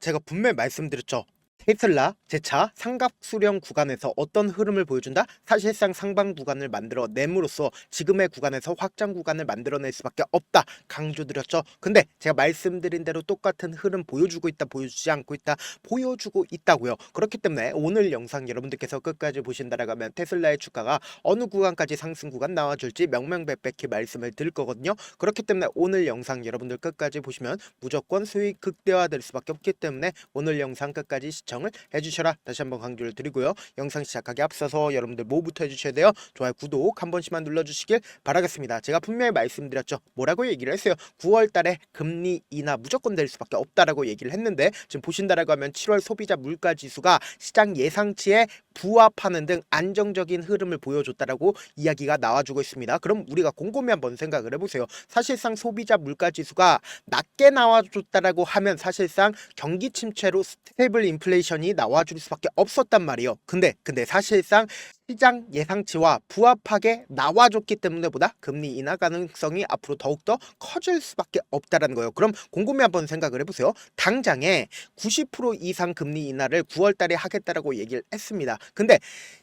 제가 분명히 말씀드렸죠. 테슬라 제 차 상각수령 구간에서 어떤 흐름을 보여준다? 사실상 상방 구간을 만들어 nem으로써 지금의 구간에서 확장 구간을 만들어낼 수밖에 없다 강조드렸죠. 근데 제가 말씀드린 대로 똑같은 흐름 보여주고 있다, 보여주지 않고 있다, 보여주고 있다고요. 그렇기 때문에 오늘 영상 여러분들께서 끝까지 보신다라고 하면 테슬라의 주가가 어느 구간까지 상승 구간 나와줄지 명명백백히 말씀을 드릴 거거든요. 그렇기 때문에 오늘 영상 여러분들 끝까지 보시면 무조건 수익 극대화될 수밖에 없기 때문에 오늘 영상 끝까지 시청을 해주셔라 다시 한번 강조를 드리고요. 영상 시작하기 앞서서 여러분들 뭐부터 해주셔야 돼요? 좋아요, 구독 한 번씩만 눌러주시길 바라겠습니다. 제가 분명히 말씀드렸죠. 뭐라고 얘기를 했어요? 9월달에 금리 인하 무조건 될 수밖에 없다라고 얘기를 했는데 지금 보신다라고 하면 7월 소비자 물가지수가 시장 예상치에 부합하는 등 안정적인 흐름을 보여줬다라고 이야기가 나와주고 있습니다. 그럼 우리가 곰곰이 한번 생각을 해보세요. 사실상 소비자 물가지수가 낮게 나와줬다라고 하면 사실상 경기 침체로 스테이블 인플레이션이 나와줄 수밖에 없었단 말이에요. 근데 사실상 시장 예상치와 부합하게 나와줬기 때문에 보다 금리 인하 가능성이 앞으로 더욱더 커질 수밖에 없다라는 거예요. 그럼 곰곰이 한번 생각을 해보세요. 당장에 90% 이상 금리 인하를 9월 달에 하겠다라고 얘기를 했습니다. 근데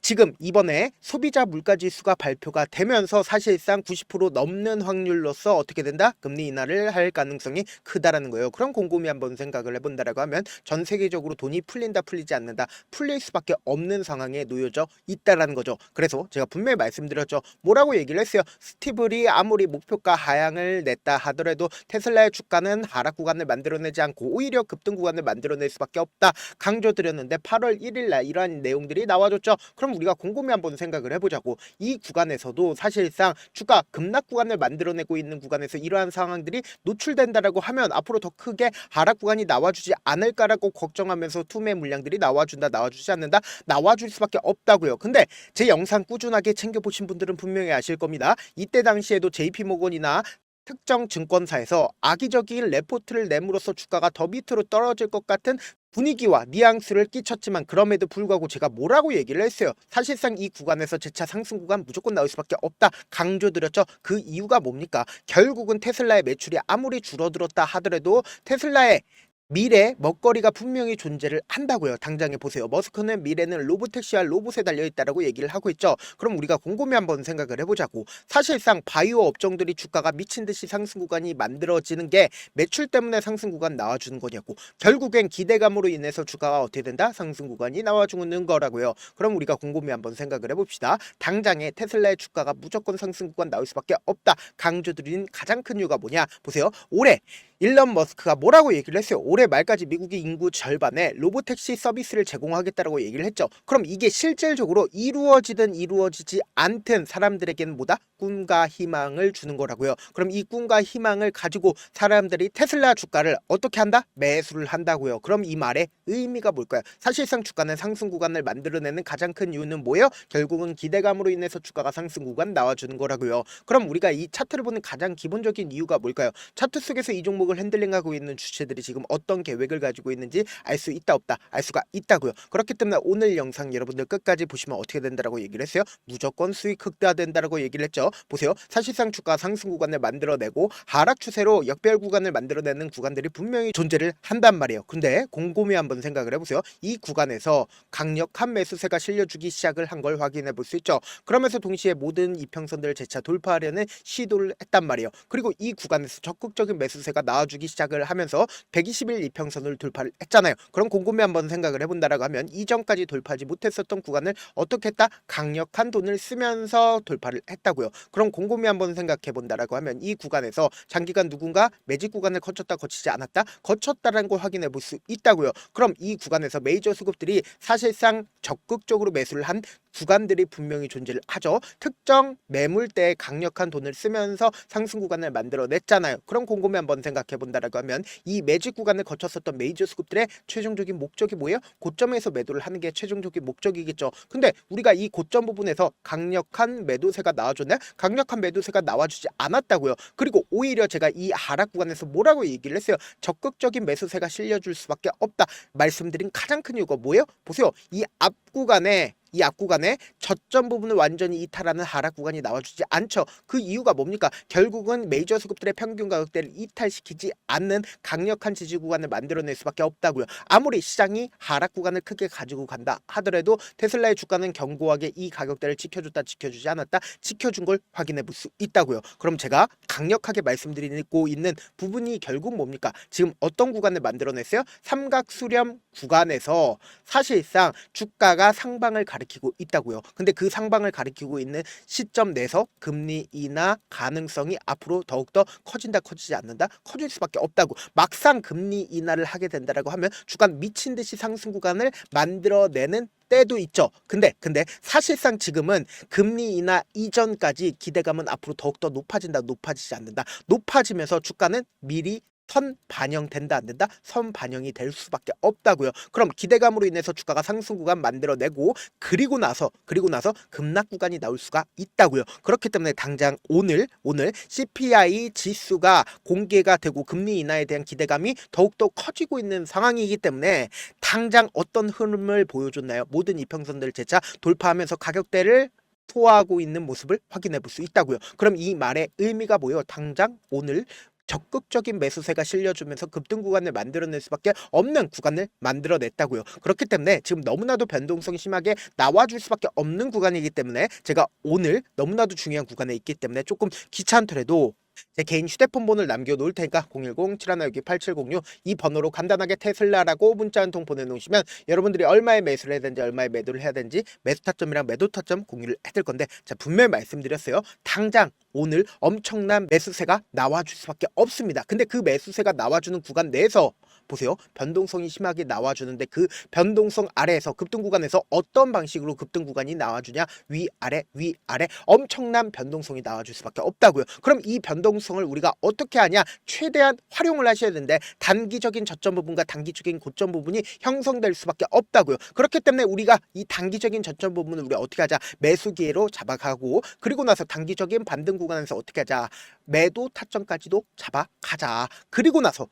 지금 이번에 소비자 물가지수가 발표가 되면서 사실상 90% 넘는 확률로서 어떻게 된다? 금리 인하를 할 가능성이 크다라는 거예요. 그럼 곰곰이 한번 생각을 해본다라고 하면 전 세계적으로 돈이 풀린다, 풀리지 않는다, 풀릴 수밖에 없는 상황에 놓여져 있다라는 거죠. 그래서 제가 분명히 말씀드렸죠. 뭐라고 얘기를 했어요? 스티블이 아무리 목표가 하향을 냈다 하더라도 테슬라의 주가는 하락 구간을 만들어내지 않고 오히려 급등 구간을 만들어낼 수밖에 없다 강조드렸는데 8월 1일 날 이러한 내용들이 나와줬죠. 그럼 우리가 곰곰이 한번 생각을 해보자고. 이 구간에서도 사실상 주가 급락 구간을 만들어내고 있는 구간에서 이러한 상황들이 노출된다라고 하면 앞으로 더 크게 하락 구간이 나와주지 않을까라고 걱정하면서 투매 물량들이 나와준다, 나와주지 않는다, 나와줄 수밖에 없다고요. 근데 제 영상 꾸준하게 챙겨보신 분들은 분명히 아실 겁니다. 이때 당시에도 JP모건이나 특정 증권사에서 악의적인 레포트를 내므로써 주가가 더 밑으로 떨어질 것 같은 분위기와 뉘앙스를 끼쳤지만 그럼에도 불구하고 제가 뭐라고 얘기를 했어요? 사실상 이 구간에서 제 차 상승 구간 무조건 나올 수밖에 없다 강조드렸죠. 그 이유가 뭡니까? 결국은 테슬라의 매출이 아무리 줄어들었다 하더라도 테슬라의 미래 먹거리가 분명히 존재를 한다고요. 당장에 보세요. 머스크는 미래는 로보택시와 로봇에 달려있다라고 얘기를 하고 있죠. 그럼 우리가 곰곰이 한번 생각을 해보자고. 사실상 바이오 업종들이 주가가 미친듯이 상승 구간이 만들어지는 게 매출 때문에 상승 구간 나와주는 거냐고. 결국엔 기대감으로 인해서 주가가 어떻게 된다? 상승 구간이 나와주는 거라고요. 그럼 우리가 곰곰이 한번 생각을 해봅시다. 당장에 테슬라의 주가가 무조건 상승 구간 나올 수밖에 없다 강조드린 가장 큰 이유가 뭐냐? 보세요. 올해 일론 머스크가 뭐라고 얘기를 했어요? 올해 말까지 미국의 인구 절반에 로보택시 서비스를 제공하겠다라고 얘기를 했죠. 그럼 이게 실질적으로 이루어지든 이루어지지 않든 사람들에게는 뭐다? 꿈과 희망을 주는 거라고요. 그럼 이 꿈과 희망을 가지고 사람들이 테슬라 주가를 어떻게 한다? 매수를 한다고요. 그럼 이 말의 의미가 뭘까요? 사실상 주가는 상승 구간을 만들어내는 가장 큰 이유는 뭐예요? 결국은 기대감으로 인해서 주가가 상승 구간 나와주는 거라고요. 그럼 우리가 이 차트를 보는 가장 기본적인 이유가 뭘까요? 차트 속에서 이 종목을 핸들링하고 있는 주체들이 지금 어떤 계획을 가지고 있는지 알 수 있다 없다? 알 수가 있다고요. 그렇기 때문에 오늘 영상 여러분들 끝까지 보시면 어떻게 된다라고 얘기를 했어요? 무조건 수익 극대화된다라고 얘기를 했죠. 보세요. 사실상 주가 상승 구간을 만들어내고 하락 추세로 역별 구간을 만들어내는 구간들이 분명히 존재를 한단 말이에요. 근데 곰곰이 한번 생각을 해보세요. 이 구간에서 강력한 매수세가 실려주기 시작을 한 걸 확인해 볼 수 있죠. 그러면서 동시에 모든 이평선들을 재차 돌파하려는 시도를 했단 말이에요. 그리고 이 구간에서 적극적인 매수세가 나와주기 시작을 하면서 120일 이평선을 돌파를 했잖아요. 그럼 곰곰이 한번 생각을 해본다라고 하면 이전까지 돌파하지 못했었던 구간을 어떻게 했다? 강력한 돈을 쓰면서 돌파를 했다고요. 그럼 곰곰이 한번 생각해 본다라고 하면 이 구간에서 장기간 누군가 매직 구간을 거쳤다, 거치지 않았다, 거쳤다라는 걸 확인해 볼 수 있다고요. 그럼 이 구간에서 메이저 수급들이 사실상 적극적으로 매수를 한 구간들이 분명히 존재를 하죠. 특정 매물대에 강력한 돈을 쓰면서 상승 구간을 만들어냈잖아요. 그럼 곰곰이 한번 생각해 본다라고 하면 이 매직 구간을 거쳤었던 메이저 수급들의 최종적인 목적이 뭐예요? 고점에서 매도를 하는 게 최종적인 목적이겠죠. 근데 우리가 이 고점 부분에서 강력한 매도세가 나와줬나요? 강력한 매도세가 나와주지 않았다고요. 그리고 오히려 제가 이 하락 구간에서 뭐라고 얘기를 했어요? 적극적인 매수세가 실려줄 수밖에 없다 말씀드린 가장 큰 이유가 뭐예요? 보세요. 이 앞 구간에 이 앞 구간에 저점 부분을 완전히 이탈하는 하락 구간이 나와주지 않죠. 그 이유가 뭡니까? 결국은 메이저 수급들의 평균 가격대를 이탈시키지 않는 강력한 지지 구간을 만들어낼 수밖에 없다고요. 아무리 시장이 하락 구간을 크게 가지고 간다 하더라도 테슬라의 주가는 견고하게 이 가격대를 지켜줬다 지켜주지 않았다 지켜준 걸 확인해 볼 수 있다고요. 그럼 제가 강력하게 말씀드리고 있는 부분이 결국 뭡니까? 지금 어떤 구간을 만들어냈어요? 삼각수렴 구간에서 사실상 주가가 상방을 가리키고 있다고요. 근데 그 상방을 가리키고 있는 시점 내에서 금리 인하 가능성이 앞으로 더욱더 커진다 커지지 않는다 커질 수밖에 없다고. 막상 금리 인하를 하게 된다라고 하면 주가는 미친 듯이 상승 구간을 만들어내는 때도 있죠. 근데 사실상 지금은 금리 인하 이전까지 기대감은 앞으로 더욱더 높아진다 높아지지 않는다 높아지면서 주가는 미리 선 반영된다 안 된다? 선 반영이 될 수밖에 없다고요. 그럼 기대감으로 인해서 주가가 상승 구간 만들어내고 그리고 나서 급락 구간이 나올 수가 있다고요. 그렇기 때문에 당장 오늘 CPI 지수가 공개가 되고 금리 인하에 대한 기대감이 더욱더 커지고 있는 상황이기 때문에 당장 어떤 흐름을 보여줬나요? 모든 이평선들 재차 돌파하면서 가격대를 소화하고 있는 모습을 확인해 볼 수 있다고요. 그럼 이 말의 의미가 뭐예요? 당장 오늘 적극적인 매수세가 실려주면서 급등 구간을 만들어낼 수밖에 없는 구간을 만들어냈다고요. 그렇기 때문에 지금 너무나도 변동성이 심하게 나와줄 수밖에 없는 구간이기 때문에 제가 오늘 너무나도 중요한 구간에 있기 때문에 조금 귀찮더라도 제 개인 휴대폰 번호를 남겨놓을 테니까 010-7162-8706 이 번호로 간단하게 테슬라라고 문자 한 통 보내놓으시면 여러분들이 얼마에 매수를 해야 되는지 얼마에 매도를 해야 되는지 매수 타점이랑 매도 타점 공유를 해드릴 건데 자 분명히 말씀드렸어요. 당장 오늘 엄청난 매수세가 나와줄 수밖에 없습니다. 근데 그 매수세가 나와주는 구간 내에서 보세요. 변동성이 심하게 나와주는데 그 변동성 아래에서 급등 구간에서 어떤 방식으로 급등 구간이 나와주냐 위아래 엄청난 변동성이 나와줄 수밖에 없다고요. 그럼 이 변동성을 우리가 어떻게 하냐 최대한 활용을 하셔야 되는데 단기적인 저점 부분과 단기적인 고점 부분이 형성될 수밖에 없다고요. 그렇기 때문에 우리가 이 단기적인 저점 부분을 우리가 어떻게 하자 매수 기회로 잡아가고 그리고 나서 단기적인 반등 구간에서 어떻게 하자 매도 타점까지도 잡아가자. 그리고 나서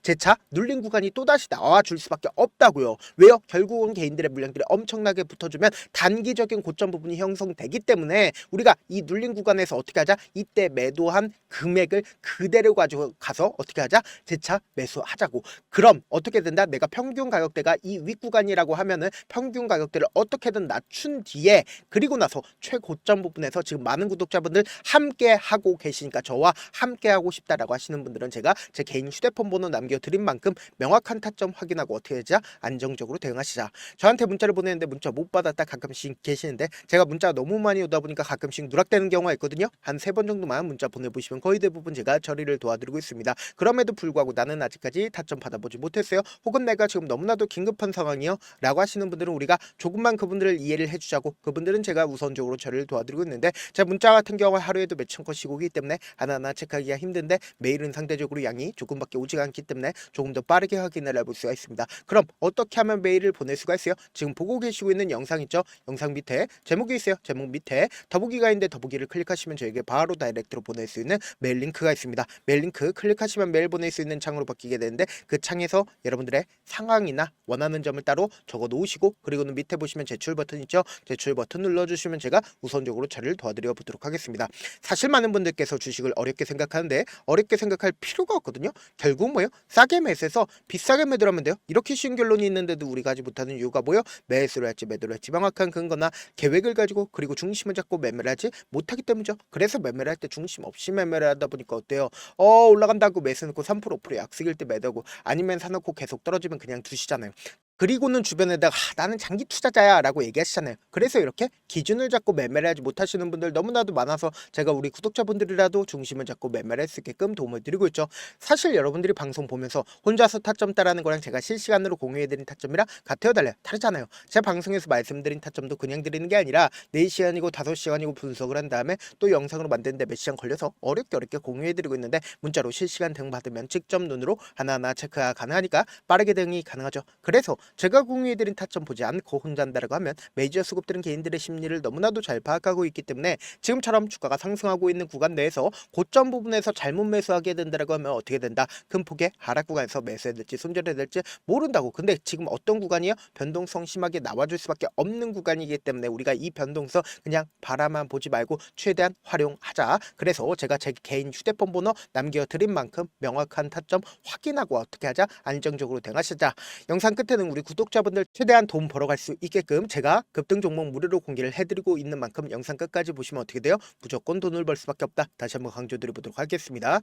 재차 눌린 구간이 또다시 나와줄 수밖에 없다고요. 왜요? 결국은 개인들의 물량들이 엄청나게 붙어주면 단기적인 고점 부분이 형성되기 때문에 우리가 이 눌린 구간에서 어떻게 하자? 이때 매도한 금액을 그대로 가지고 가서 어떻게 하자? 재차 매수하자고. 그럼 어떻게 된다? 내가 평균 가격대가 이 윗구간이라고 하면은 평균 가격대를 어떻게든 낮춘 뒤에 그리고 나서 최고점 부분에서 지금 많은 구독자분들 함께 하고 계시니까 저와 함께 하고 싶다라고 하시는 분들은 제가 제 개인 휴대폰 번호 남겨드린 만큼 명확한 타점 확인하고 어떻게 하자? 안정적으로 대응하시자. 저한테 문자를 보내는데 문자 못 받았다 가끔씩 계시는데 제가 문자가 너무 많이 오다 보니까 가끔씩 누락되는 경우가 있거든요. 한 3번 정도만 문자 보내보시면 거의 대부분 제가 처리를 도와드리고 있습니다. 그럼에도 불구하고 나는 아직까지 타점 받아보지 못했어요. 혹은 내가 지금 너무나도 긴급한 상황이요 라고 하시는 분들은 우리가 조금만 그분들을 이해를 해주자고 그분들은 제가 우선적으로 처리를 도와드리고 있는데 제 문자 같은 경우 하루에도 몇천 건씩 오기 때문에 하나하나 체크하기가 힘든데 메일은 상대적으로 양이 조금밖에 오지가 않기 때문에 조금 더 빠르게 확인을 해볼 수가 있습니다. 그럼 어떻게 하면 메일을 보낼 수가 있어요? 지금 보고 계시고 있는 영상 있죠? 영상 밑에 제목이 있어요. 제목 밑에 더보기가 있는데 더보기를 클릭하시면 저에게 바로 다이렉트로 보낼 수 있는 메일 링크가 있습니다. 메일 링크 클릭하시면 메일 보낼 수 있는 창으로 바뀌게 되는데 그 창에서 여러분들의 상황이나 원하는 점을 따로 적어 놓으시고 그리고는 밑에 보시면 제출 버튼 있죠? 제출 버튼 눌러주시면 제가 우선적으로 처리를 도와드려 보도록 하겠습니다. 사실 많은 분들께서 주식을 어렵게 생각하는데 어렵게 생각할 필요가 없거든요. 결국 뭐예요? 싸게 매수해서 비싸게 매도를 하면 돼요. 이렇게 쉬운 결론이 있는데도 우리가 하지 못하는 이유가 뭐예요? 매수를 할지 매도를 할지 명확한 근거나 계획을 가지고 그리고 중심을 잡고 매매를 하지 못하기 때문이죠. 그래서 매매를 할 때 중심 없이 매매를 하다 보니까 어때요? 올라간다고 매수 넣고 3% 5% 약속일 때 매도고 아니면 사놓고 계속 떨어지면 그냥 두시잖아요. 그리고는 주변에다가 나는 장기 투자자야 라고 얘기하시잖아요. 그래서 이렇게 기준을 잡고 매매를 하지 못하시는 분들 너무나도 많아서 제가 우리 구독자분들이라도 중심을 잡고 매매를 할 수 있게끔 도움을 드리고 있죠. 사실 여러분들이 방송 보면서 혼자서 타점 따라하는 거랑 제가 실시간으로 공유해드린 타점이랑 같아요 달라요? 다르잖아요. 제 방송에서 말씀드린 타점도 그냥 드리는 게 아니라 4시간이고 5시간이고 분석을 한 다음에 또 영상으로 만드는데 몇 시간 걸려서 어렵게 공유해드리고 있는데 문자로 실시간 대응 받으면 직접 눈으로 하나하나 체크가 가능하니까 빠르게 대응이 가능하죠. 그래서 제가 공유해드린 타점 보지 않고 혼자 한다라고 하면 메이저 수급들은 개인들의 심리를 너무나도 잘 파악하고 있기 때문에 지금처럼 주가가 상승하고 있는 구간 내에서 고점 부분에서 잘못 매수하게 된다라고 하면 어떻게 된다? 큰 폭의 하락 구간에서 매수해야 될지 손절해야 될지 모른다고. 근데 지금 어떤 구간이요? 변동성 심하게 나와줄 수밖에 없는 구간이기 때문에 우리가 이 변동성 그냥 바라만 보지 말고 최대한 활용하자. 그래서 제가 제 개인 휴대폰 번호 남겨드린 만큼 명확한 타점 확인하고 어떻게 하자? 안정적으로 대응하시자. 영상 끝에는 우리 구독자분들 최대한 돈 벌어갈 수 있게끔 제가 급등 종목 무료로 공개를 해드리고 있는 만큼 영상 끝까지 보시면 어떻게 돼요? 무조건 돈을 벌 수밖에 없다. 다시 한번 강조드려보도록 하겠습니다.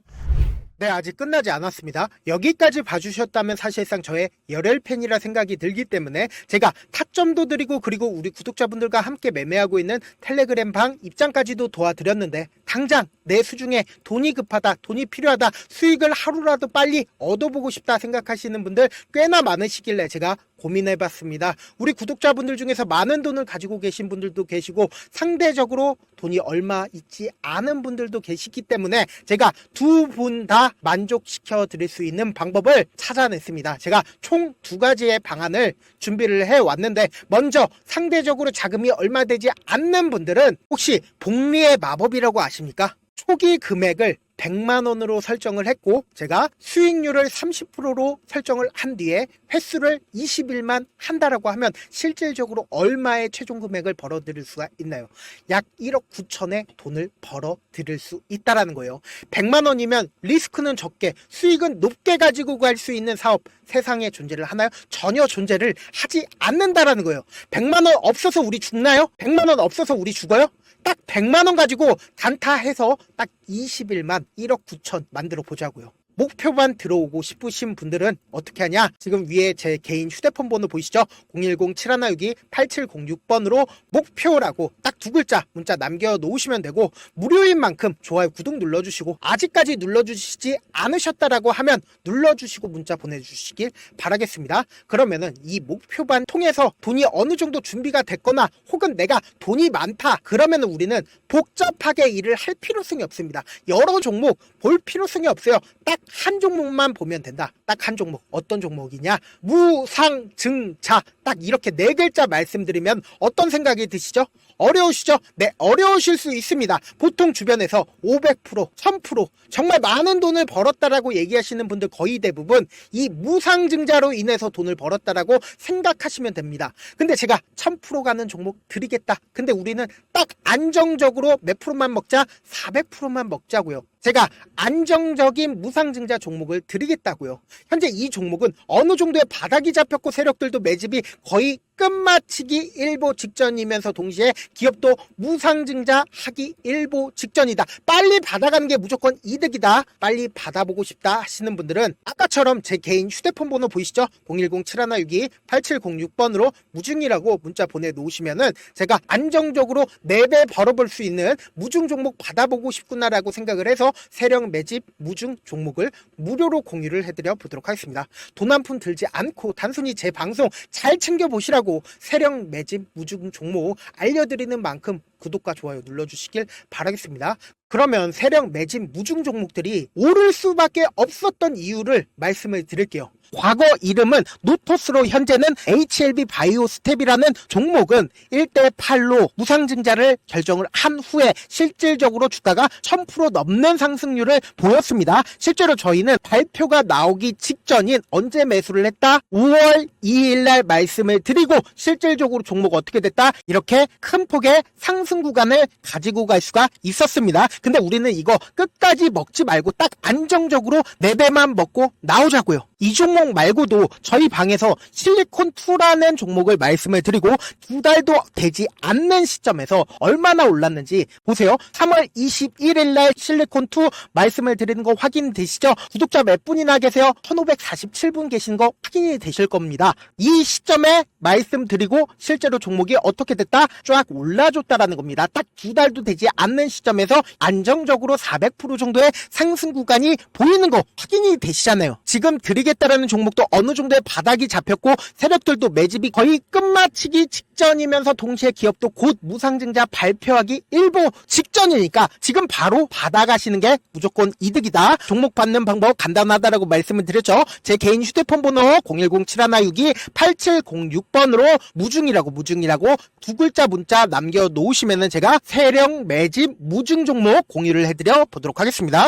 네, 아직 끝나지 않았습니다. 여기까지 봐주셨다면 사실상 저의 열혈 팬이라 생각이 들기 때문에 제가 타점도 드리고 그리고 우리 구독자분들과 함께 매매하고 있는 텔레그램 방 입장까지도 도와드렸는데 당장 내 수중에 돈이 급하다, 돈이 필요하다, 수익을 하루라도 빨리 얻어보고 싶다 생각하시는 분들 꽤나 많으시길래 제가 고민해봤습니다. 우리 구독자분들 중에서 많은 돈을 가지고 계신 분들도 계시고 상대적으로 돈이 얼마 있지 않은 분들도 계시기 때문에 제가 두 분 다 만족시켜 드릴 수 있는 방법을 찾아냈습니다. 제가 총 두 가지의 방안을 준비를 해왔는데 먼저 상대적으로 자금이 얼마 되지 않는 분들은 혹시 복리의 마법이라고 아십니까? 초기 금액을 100만원으로 설정을 했고 제가 수익률을 30%로 설정을 한 뒤에 횟수를 20일만 한다라고 하면 실질적으로 얼마의 최종 금액을 벌어들일 수가 있나요? 약 1억 9천의 돈을 벌어들일 수 있다라는 거예요. 100만원이면 리스크는 적게 수익은 높게 가지고 갈 수 있는 사업 세상에 존재를 하나요? 전혀 존재를 하지 않는다라는 거예요. 100만원 없어서 우리 죽나요? 100만원 없어서 우리 죽어요? 딱 100만원 가지고 단타해서 딱 20일만 1억 9천 만들어 보자고요. 목표만 들어오고 싶으신 분들은 어떻게 하냐? 지금 위에 제 개인 휴대폰 번호 보이시죠? 010-7162-8706번으로 목표라고 딱 두 글자 문자 남겨놓으시면 되고 무료인 만큼 좋아요, 구독 눌러주시고 아직까지 눌러주시지 않으셨다라고 하면 눌러주시고 문자 보내주시길 바라겠습니다. 그러면은 이 목표반 통해서 돈이 어느 정도 준비가 됐거나 혹은 내가 돈이 많다 그러면은 우리는 복잡하게 일을 할 필요성이 없습니다. 여러 종목 볼 필요성이 없어요. 딱 한 종목만 보면 된다. 딱 한 종목. 어떤 종목이냐? 무상증자. 딱 이렇게 네 글자 말씀드리면 어떤 생각이 드시죠? 어려우시죠? 네, 어려우실 수 있습니다. 보통 주변에서 500%, 1000% 정말 많은 돈을 벌었다라고 얘기하시는 분들 거의 대부분 이 무상증자로 인해서 돈을 벌었다라고 생각하시면 됩니다. 근데 제가 1000% 가는 종목 드리겠다. 근데 우리는 딱 안정적으로 몇 프로만 먹자? 400%만 먹자고요. 제가 안정적인 무상증자 종목을 드리겠다고요. 현재 이 종목은 어느 정도의 바닥이 잡혔고 세력들도 매집이 거의 끝마치기 일보 직전이면서 동시에 기업도 무상증자 하기 일보 직전이다. 빨리 받아가는 게 무조건 이득이다. 빨리 받아보고 싶다 하시는 분들은 아까처럼 제 개인 휴대폰 번호 보이시죠? 010-7162-8706번으로 무중이라고 문자 보내놓으시면은 제가 안정적으로 4배 벌어볼 수 있는 무중 종목 받아보고 싶구나라고 생각을 해서 세력 매집 무중 종목을 무료로 공유를 해드려 보도록 하겠습니다. 돈 한 푼 들지 않고 단순히 제 방송 잘 챙겨보시라고 세력 매집 무중 종목 알려드리는 만큼 구독과 좋아요 눌러주시길 바라겠습니다. 그러면 세력 매집 무중 종목들이 오를 수밖에 없었던 이유를 말씀을 드릴게요. 과거 이름은 노토스로 현재는 HLB 바이오스텝이라는 종목은 1대8로 무상증자를 결정을 한 후에 실질적으로 주가가 1000% 넘는 상승률을 보였습니다. 실제로 저희는 발표가 나오기 직전인 언제 매수를 했다? 5월 2일날 말씀을 드리고 실질적으로 종목 어떻게 됐다? 이렇게 큰 폭의 상승 구간을 가지고 갈 수가 있었습니다. 근데 우리는 이거 끝까지 먹지 말고 딱 안정적으로 4배만 먹고 나오자고요. 이 종목 말고도 저희 방에서 실리콘2라는 종목을 말씀을 드리고 2달도 되지 않는 시점에서 얼마나 올랐는지 보세요. 3월 21일 날 실리콘2 말씀을 드리는 거 확인되시죠? 구독자 몇 분이나 계세요? 1547분 계신 거 확인이 되실 겁니다. 이 시점에 말씀드리고 실제로 종목이 어떻게 됐다? 쫙 올라줬다라는 겁니다. 딱 2달도 되지 않는 시점에서 안정적으로 400% 정도의 상승 구간이 보이는 거 확인이 되시잖아요. 지금 드리겠습니다. 올리겠다라는 종목도 어느 정도의 바닥이 잡혔고 세력들도 매집이 거의 끝마치기 직전이면서 동시에 기업도 곧 무상증자 발표하기 일보 직전이니까 지금 바로 받아가시는 게 무조건 이득이다. 종목 받는 방법 간단하다라고 말씀을 드렸죠. 제 개인 휴대폰 번호 010-7162-8706번으로 무중이라고 두 글자 문자 남겨놓으시면은 제가 세력 매집 무중 종목 공유를 해드려 보도록 하겠습니다.